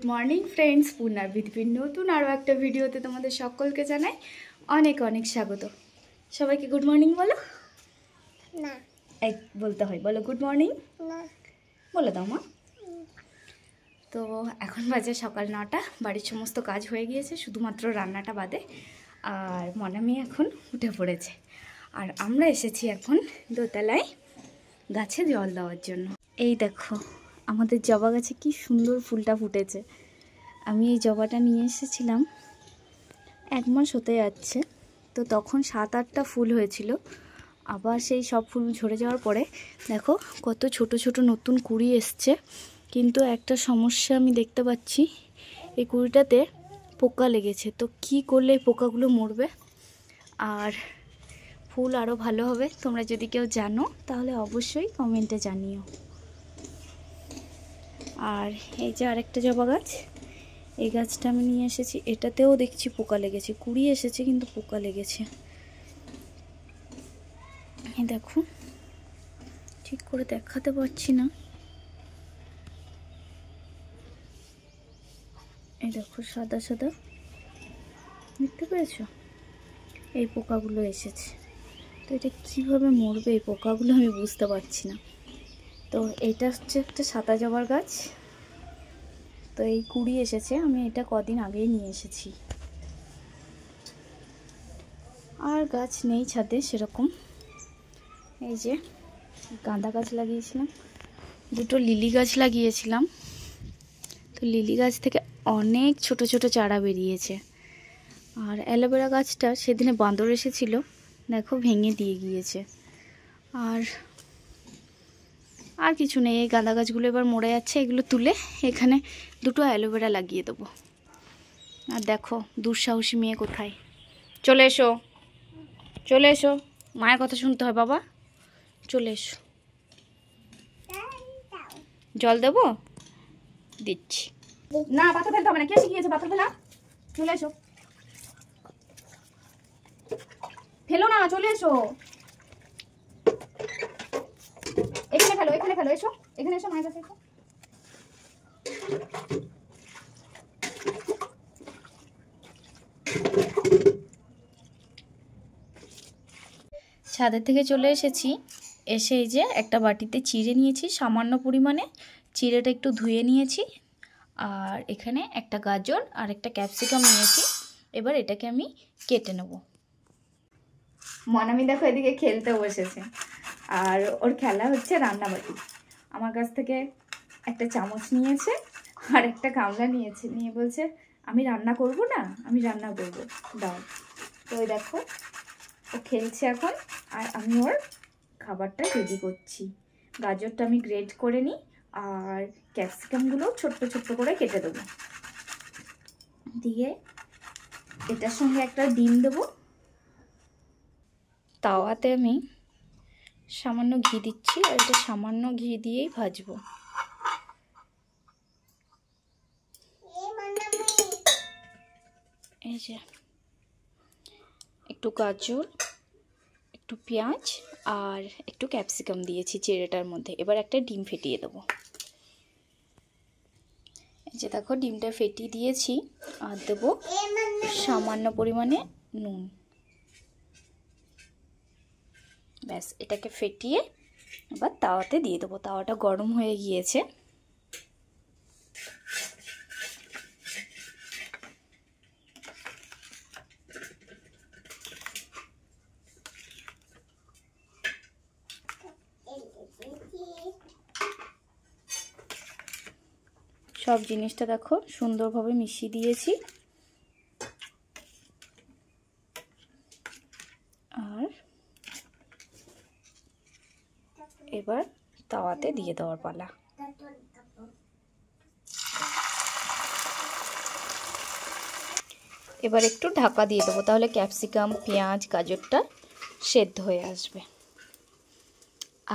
Morning friends, পূর্ণার পৃথিবীর নতুন আরও একটা ভিডিওতে তোমাদের সকলকে জানাই অনেক অনেক স্বাগত। সবাইকে গুড মর্নিং বলো। না এই বলতে হয়, বলো গুড মর্নিং। না বলে দাও মা। তো এখন বাজে সকাল 9টা, বাড়ির সমস্ত কাজ হয়ে গিয়েছে, শুধুমাত্র রান্নাটা বাদে। আর মনামি এখন উঠে পড়েছে, আর আমরা এসেছি এখন দোতলায় গাছে জল দেওয়ার জন্য। এই দেখো আমাদের জবা গাছে কি সুন্দর ফুলটা ফুটেছে। আমি এই জবাটা নিয়ে এসেছিলাম 1 মাস হতে যাচ্ছে, তো তখন 7-8টা ফুল হয়েছিল। আবার সেই সব ফুল ঝরে যাওয়ার পরে দেখো কত ছোট ছোট নতুন কুঁড়ি এসছে। কিন্তু একটা সমস্যা আমি দেখতে পাচ্ছি, এই কুঁড়িটাতে পোকা লেগেছে। তো কি করলে এই পোকাগুলো মরবে আর ফুল আরও ভালো হবে, তোমরা যদি কেউ জানো তাহলে অবশ্যই কমেন্টে জানিও। আর এই যে আরেকটা জবা গাছ, এই গাছটা আমি নিয়ে এসেছি, এটাতেও দেখছি পোকা লেগেছে। কুঁড়ি এসেছে কিন্তু পোকা লেগেছে। এই দেখো, ঠিক করে দেখাতে পারছি না। এই দেখো সাদা সাদা, দেখতে পেয়েছো? এই পোকাগুলো এসেছে। তো এটা কীভাবে মরবে এই পোকাগুলো আমি বুঝতে পারছি না। তো এইটা হচ্ছে একটা সাদা জবার গাছ। তো এই কুঁড়ি এসেছে, আমি এটা কদিন আগেই নিয়ে এসেছি। আর গাছ নেই ছাদে সেরকম। এই যে গাঁদা গাছ লাগিয়েছিলাম, 2টো লিলি গাছ লাগিয়েছিলাম। তো লিলি গাছ থেকে অনেক ছোট ছোট চারা বেরিয়েছে। আর অ্যালোভেরা গাছটা সেদিনে বাঁদর এসেছিল, দেখো ভেঙে দিয়ে গিয়েছে। আর কিছু নেই, এই গাঁদা গাছগুলো এবার মরে যাচ্ছে। এগুলো তুলে এখানে 2টো অ্যালোভেরা লাগিয়ে দেবো। আর দেখো দুঃসাহসী মেয়ে কোথায়, চলে এসো চলে এসো, মায়ের কথা শুনতে হয় বাবা, চলে এসো। জল দেবো, দিচ্ছি। না পাথর ফেলতে হবে না, কে শিখিয়েছে পাথর ফেলা? চলে এসো, ফেলো না, চলে এসো। এখানে ফেলো, এখানে ফেলো, এসো এখানে এসো, মায়ের কাছে এসো। ছাদের থেকে চলে এসেছি, এসে এই যে একটা বাটিতে চিড়ে নিয়েছি সামান্য পরিমাণে, চিড়েটা একটু ধুয়ে নিয়েছি। আর এখানে একটা গাজর আর একটা ক্যাপসিকাম নিয়েছি। এবার এটাকে আমি কেটে নেব। মনামি দেখো এদিকে খেলতে বসেছে, আর ওর খেলা হচ্ছে রান্নাবাটি। আমার কাছ থেকে একটা চামচ নিয়েছে আর একটা গামলা নিয়েছে, নিয়ে বলছে আমি রান্না করব না, আমি রান্না করব, দাও। তো ওই দেখো ও খেলছে এখন, আর আমি ওর খাবারটা রেডি করছি। গাজরটা আমি গ্রেট করে নিই, আর ক্যাপসিকামগুলো ছোট্ট ছোট্ট করে কেটে দেবো। দিয়ে এটার সঙ্গে একটা ডিম দেবো। তাওয়াতে আমি সামান্য ঘি দিচ্ছি, আর এটা সামান্য ঘি দিয়েই ভাজবো। এই যে একটু গাজর, একটু পেঁয়াজ আর একটু ক্যাপসিকাম দিয়েছি চিড়েটার মধ্যে। এবার একটা ডিম ফেটিয়ে দেবো। এই যে দেখো ডিমটা ফেটিয়ে দিয়েছি, আর দেবো সামান্য পরিমাণে নুন। ব্যাস, এটাকে ফেটিয়ে এবার তাওয়াতে দিয়ে দেবো। তাওয়াটা গরম হয়ে গিয়েছে। সব জিনিসটা দেখো সুন্দরভাবে মিশিয়ে দিয়েছি। আর এবার তাওয়াতে দিয়ে দেওয়ার পালা। এবার একটু ঢাকা দিয়ে দেবো, তাহলে ক্যাপসিকাম, পেঁয়াজ, গাজরটা সেদ্ধ হয়ে আসবে।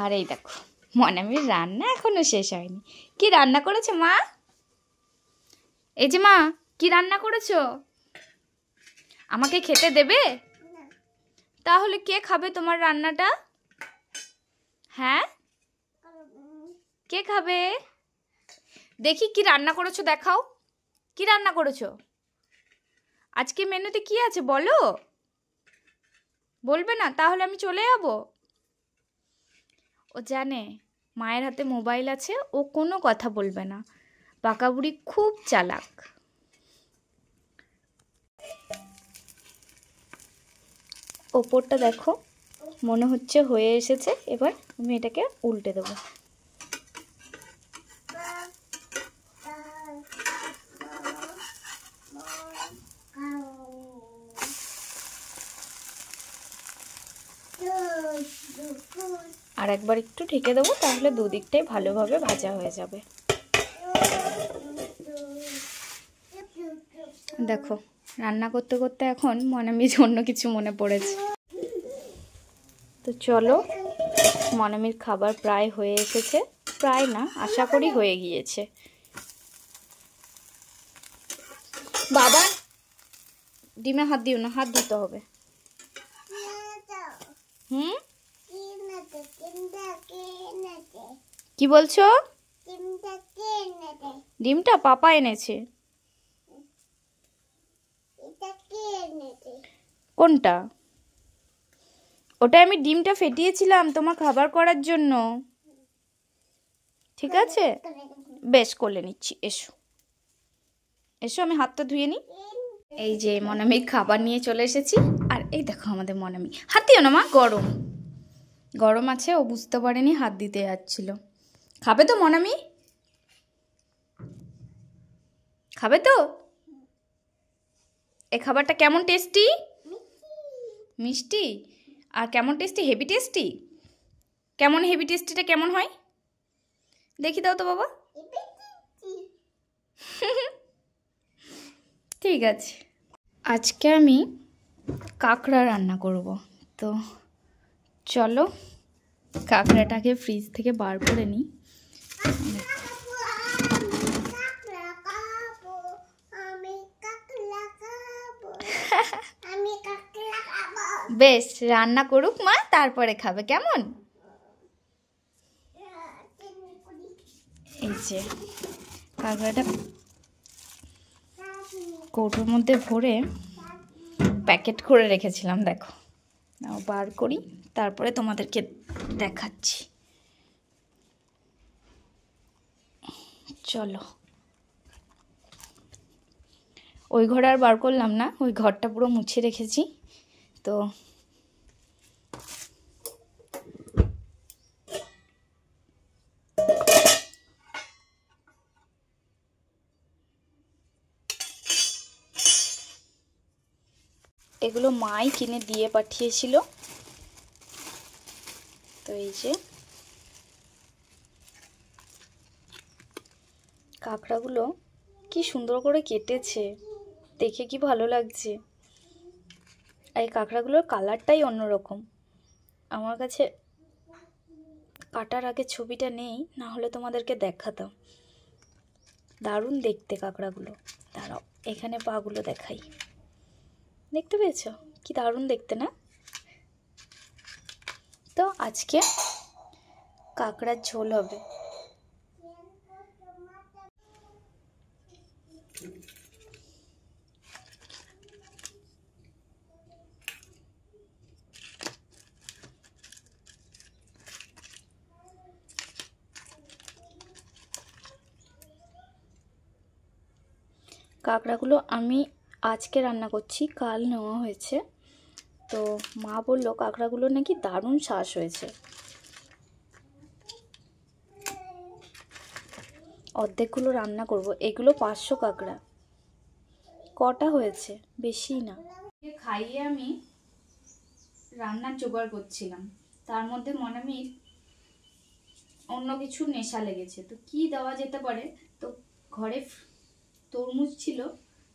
আর এই দেখো মনামির রান্না এখনো শেষ হয়নি। কি রান্না করেছে মা? এই যে মা, কি রান্না করেছো? আমাকে খেতে দেবে? তাহলে কে খাবে তোমার রান্নাটা? হ্যাঁ, কে খাবে? দেখি কি রান্না করেছো, দেখাও। কি রান্না করেছো আজকে? মেনুতে কি আছে বলো। বলবে না তাহলে আমি চলে যাব। ও জানে মায়ের হাতে মোবাইল আছে, ও কোনো কথা বলবে না। পাকা বুড়ি খুব চালাক। ওপরটা দেখো মনে হচ্ছে হয়ে এসেছে। এবার আমি এটাকে উল্টে দেবো। আর একবার একটু ঢেকে দেবো, তাহলে দুদিকটাই ভালোভাবে ভাজা হয়ে যাবে। দেখো রান্না করতে করতে এখন মনামির অন্য কিছু মনে পড়েছে। তো চলো, মনামির খাবার প্রায় হয়ে এসেছে। প্রায় না, আশা করি হয়ে গিয়েছে। বাবা ডিমে হাত দিও না, হাত দিতে হবে। কি বলছো? ডিমটা পাপা এনেছে। কোনটা? ওটা আমি ডিমটা ফেটিয়েছিলাম তোমার খাবার করার জন্য। ঠিক আছে, বেশ করে নিচ্ছি। এসো এসো, আমি হাতটা ধুয়ে নিই। এই যে মনামির খাবার নিয়ে চলে এসেছি। আর এই দেখো আমাদের মনামি। হাত দিও না মা, গরম গরম আছে, ও বুঝতে পারেনি, হাত দিতে যাচ্ছিল। খাবে তো মনামি? খাবে তো? এই খাবারটা কেমন টেস্টি? মিষ্টি। আর কেমন টেস্টি? Heavy tasty. কেমন হেভি টেস্টিটা কেমন হয় দেখি দাও তো বাবা। ঠিক আছে, আজকে আমি কাঁকড়া রান্না করব। তো চলো কাঁকড়াটাকে ফ্রিজ থেকে বার করে নিই। বেশ, রান্না করুক মা, তারপরে খাবে কেমন? এই যে কাঁকড়াটা কৌটোর মধ্যে ভরে প্যাকেট করে রেখেছিলাম, দেখো নাও বার করি, তারপরে তোমাদেরকে দেখাচ্ছি। চলো, ওই ঘরে আর বার করলাম না, ওই ঘরটা পুরো মুছে রেখেছি। তো এগুলো মাই কিনে দিয়ে পাঠিয়েছিল। তো এই যে কাঁকড়াগুলো কি সুন্দর করে কেটেছে, দেখে কি ভালো লাগছে। আর এই কাঁকড়াগুলোর কালারটাই অন্যরকম। আমার কাছে কাটার আগে ছবিটা নেই, না হলে তোমাদেরকে দেখাতাম। দারুণ দেখতে কাঁকড়াগুলো। দাঁড়াও, এখানে পাগুলো দেখাই। দেখতে পেয়েছো কি দারুণ দেখতে না? তো আজকে কাঁকড়ার ঝোল হবে। কাঁকড়াগুলো আমি আজকে রান্না করছি, কাল নেওয়া হয়েছে। তো মা বললো কাঁকড়াগুলো নাকি দারুণ শ্বাস হয়েছে। অর্ধেকগুলো রান্না করব। এগুলো 500 কাঁকড়া। কটা হয়েছে, বেশি না। খাইয়ে আমি রান্নার জোগাড় করছিলাম, তার মধ্যে মনামির অন্য কিছু নেশা লেগেছে। তো কি দেওয়া যেতে পারে? তো ঘরে তরমুজ ছিল,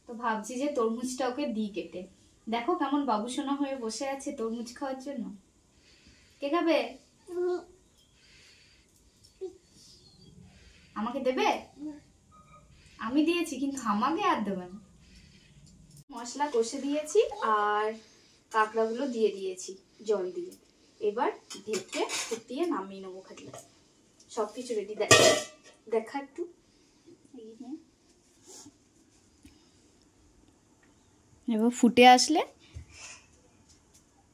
তো ভাবছি যে তরমুজটা ওকে দিই কেটে। দেখো কেমন বাবুসোনা হয়ে বসে আছে তরমুজ খাওয়ার জন্য। কে খাবে? আমাকে দেবে? আমি দিয়েছি, কিন্তু আমাকে আর দেবে না। মশলা কষে দিয়েছি আর কাঁকড়াগুলো দিয়ে দিয়েছি জল দিয়ে। এবার ঢেকে ফুটিয়ে নামিয়ে নেবো। খালি সব কিছু রেডি। দেখা একটু এবার ফুটে আসলে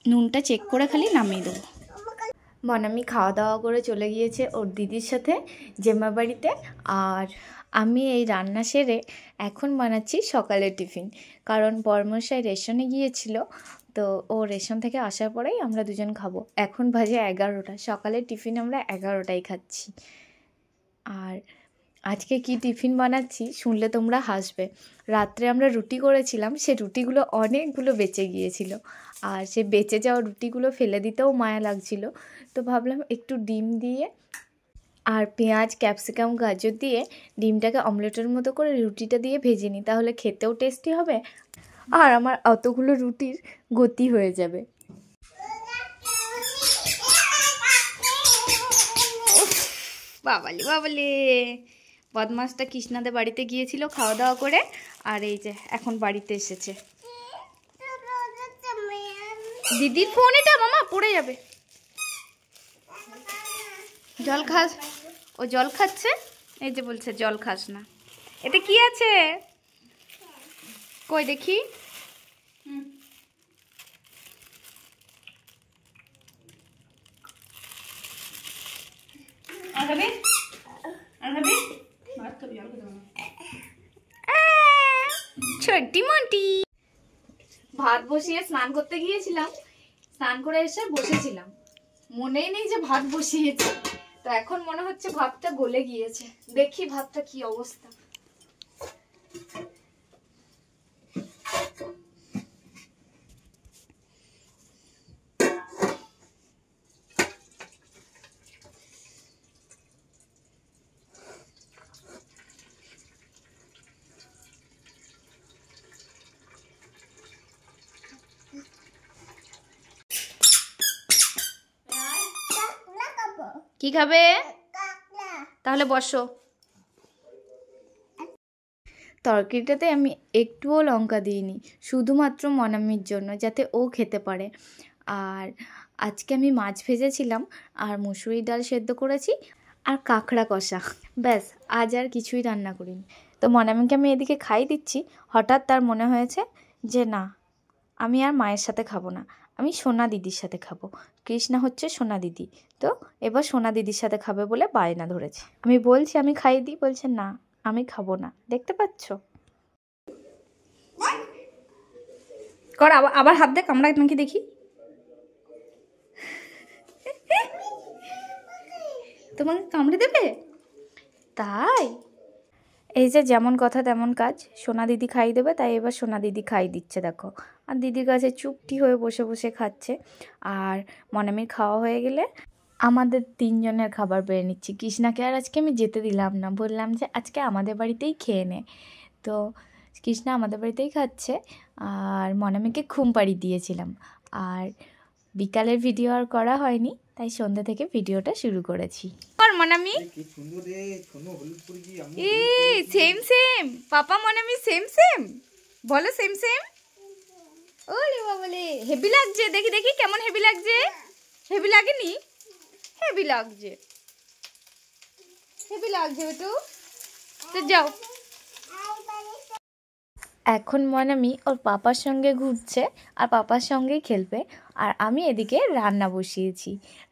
নুনটা চেক করে খালি নামিয়ে দেবো। মনামি খাওয়া দাওয়া করে চলে গিয়েছে ওর দিদির সাথে জেম্মা বাড়িতে। আর আমি এই রান্না সেরে এখন বানাচ্ছি সকালের টিফিন, কারণ বর্মশাই রেশনে গিয়েছিল, তো ও রেশন থেকে আসার পরেই আমরা দুজন খাবো। এখন বাজে 11টা, সকালের টিফিন আমরা 11টায় খাচ্ছি। আর আজকে কি টিফিন বানাচ্ছি শুনলে তোমরা হাসবে। রাত্রে আমরা রুটি করেছিলাম, সে রুটিগুলো অনেকগুলো বেঁচে গিয়েছিল, আর সে বেঁচে যাওয়া রুটিগুলো ফেলে দিতেও মায়া লাগছিল। তো ভাবলাম একটু ডিম দিয়ে আর পেঁয়াজ, ক্যাপসিকাম, গাজর দিয়ে ডিমটাকে অমলেটের মতো করে রুটিটা দিয়ে ভেজে নিই, তাহলে খেতেও টেস্টি হবে আর আমার অতগুলো রুটির গতি হয়ে যাবে। বাবালি বাবালি, বদমাসটা কৃষ্ণাদের বাড়িতে গিয়েছিল খাওয়া দাওয়া করে, আর এই যে এখন বাড়িতে এসেছে। দিদির ফোন এটা, মামা পড়ে যাবে। জল খাস? ও জল খাচ্ছে, এই যে বলছে জল খাস না। এতে কি আছে কই দেখি? ছোটি মন্টি। ভাত বসিয়ে স্নান করতে গিয়েছিলাম, স্নান করে এসে বসেছিলাম, মনেই নেই যে ভাত বসিয়েছি। তো এখন মনে হচ্ছে ভাতটা গলে গিয়েছে, দেখি ভাতটা কি অবস্থা। কি খাবে? তাহলে বসো। তরকারিটাতে আমি একটুও লঙ্কা দিইনি, শুধুমাত্র মনামির জন্য, যাতে ও খেতে পারে। আর আজকে আমি মাছ ভেজেছিলাম আর মুসুরি ডাল সেদ্ধ করেছি আর কাঁকড়া কষা, ব্যাস, আজ আর কিছুই রান্না করিনি। তো মনামিকে আমি এদিকে খাই দিচ্ছি, হঠাৎ তার মনে হয়েছে যে না, আমি আর মায়ের সাথে খাবো না, আমি সোনা দিদির সাথে খাবো। কৃষ্ণা হচ্ছে সোনা দিদি, তো এবার সোনা দিদির সাথে খাবে বলে বায়না ধরেছে। আমি বলছি আমি খাইয়ে দিই, বলছে না আমি খাবো না। দেখতে পাচ্ছ? কর, আবার হাত দে, কামড়া নাকি দেখি। তোমাকে কামড়ে দেবে তাই? এই যে যেমন কথা তেমন কাজ, সোনা দিদি খাই দেবে, তাই এবার সোনা দিদি খাই দিচ্ছে দেখো। আর দিদির কাছে চুপটি হয়ে বসে বসে খাচ্ছে। আর মনামির খাওয়া হয়ে গেলে আমাদের তিনজনের খাবার বেড়ে নিচ্ছি। কৃষ্ণাকে আর আজকে আমি যেতে দিলাম না, বললাম যে আজকে আমাদের বাড়িতেই খেয়ে নে। তো কৃষ্ণা আমাদের বাড়িতেই খাচ্ছে, আর মনামিকে ঘুম পাড়িয়ে দিয়েছিলাম। আর বিকালের ভিডিও আর করা হয়নি, তাই সন্ধ্যা থেকে ভিডিওটা শুরু করেছি। আর মনামি সেম সেম, পাপা মনামি সেম সেম, বলো সেম সেম। ওরে বাবালে, হেভি লাগছে, দেখি দেখি কেমন হেভি লাগছে। হেভি লাগেনি? হেভি লাগছে, হেভি লাগছে একটু। তো যাও। এখন মনামি ওর পাপার সঙ্গে ঘুরছে আর পাপার সঙ্গেই খেলবে, আর আমি এদিকে রান্না বসিয়েছি।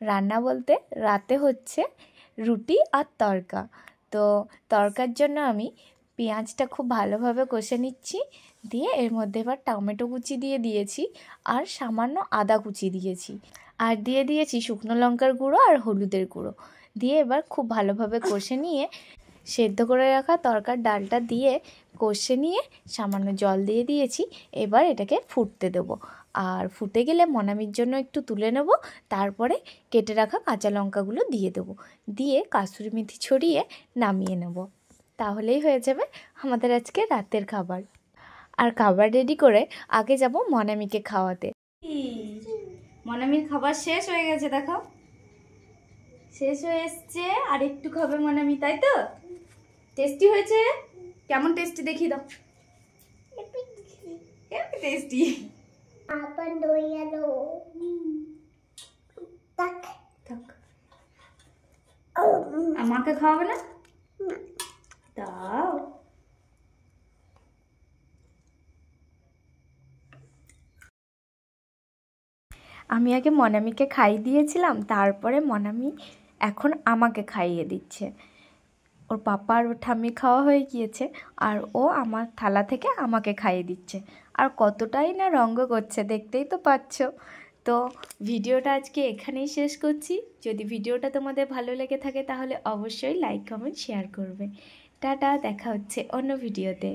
রান্না বলতে রাতে হচ্ছে রুটি আর তড়কা। তো তড়কার জন্য আমি পেঁয়াজটা খুব ভালোভাবে কষে নিচ্ছি, দিয়ে এর মধ্যে এবার টমেটো কুচি দিয়ে দিয়েছি আর সামান্য আদা কুচি দিয়েছি, আর দিয়ে দিয়েছি শুকনো লঙ্কার গুঁড়ো আর হলুদের গুঁড়ো। দিয়ে এবার খুব ভালোভাবে কষে নিয়ে সেদ্ধ করে রাখা তরকার ডালটা দিয়ে কষে নিয়ে সামান্য জল দিয়ে দিয়েছি। এবার এটাকে ফুটতে দেবো, আর ফুটে গেলে মনামির জন্য একটু তুলে নেব, তারপরে কেটে রাখা কাঁচা লঙ্কাগুলো দিয়ে দেবো, দিয়ে কাসুরি মেথি ছড়িয়ে নামিয়ে নেব। তাহলেই হয়ে যাবে আমাদের আজকে রাতের খাবার। আর খাবার রেডি করে আগে যাব মনামিকে খাওয়াতে। মনামির খাবার শেষ হয়ে গেছে, দেখো শেষ হয়ে এসছে, আর একটু খাবে মনামি, তাই তো? টেস্টি হয়েছে? কেমন টেস্টি দেখি দাও। Heavy tasty. আমাকে খাওয়াবে না? দাও। আমি আগে মনামিকে খাইয়ে দিয়েছিলাম, তারপরে মনামি এখন আমাকে খাইয়ে দিচ্ছে। ওর পাপা আর ওর ঠাম্মি খাওয়া হয়ে গিয়েছে, আর ও আমার থালা থেকে আমাকে খাইয়ে দিচ্ছে। আর কতটাই না রঙ্গ করছে, দেখতেই তো পাচ্ছ। তো ভিডিওটা আজকে এখানেই শেষ করছি। যদি ভিডিওটা তোমাদের ভালো লেগে থাকে তাহলে অবশ্যই লাইক কমেন্ট শেয়ার করবে। টাটা, দেখা হচ্ছে অন্য ভিডিওতে।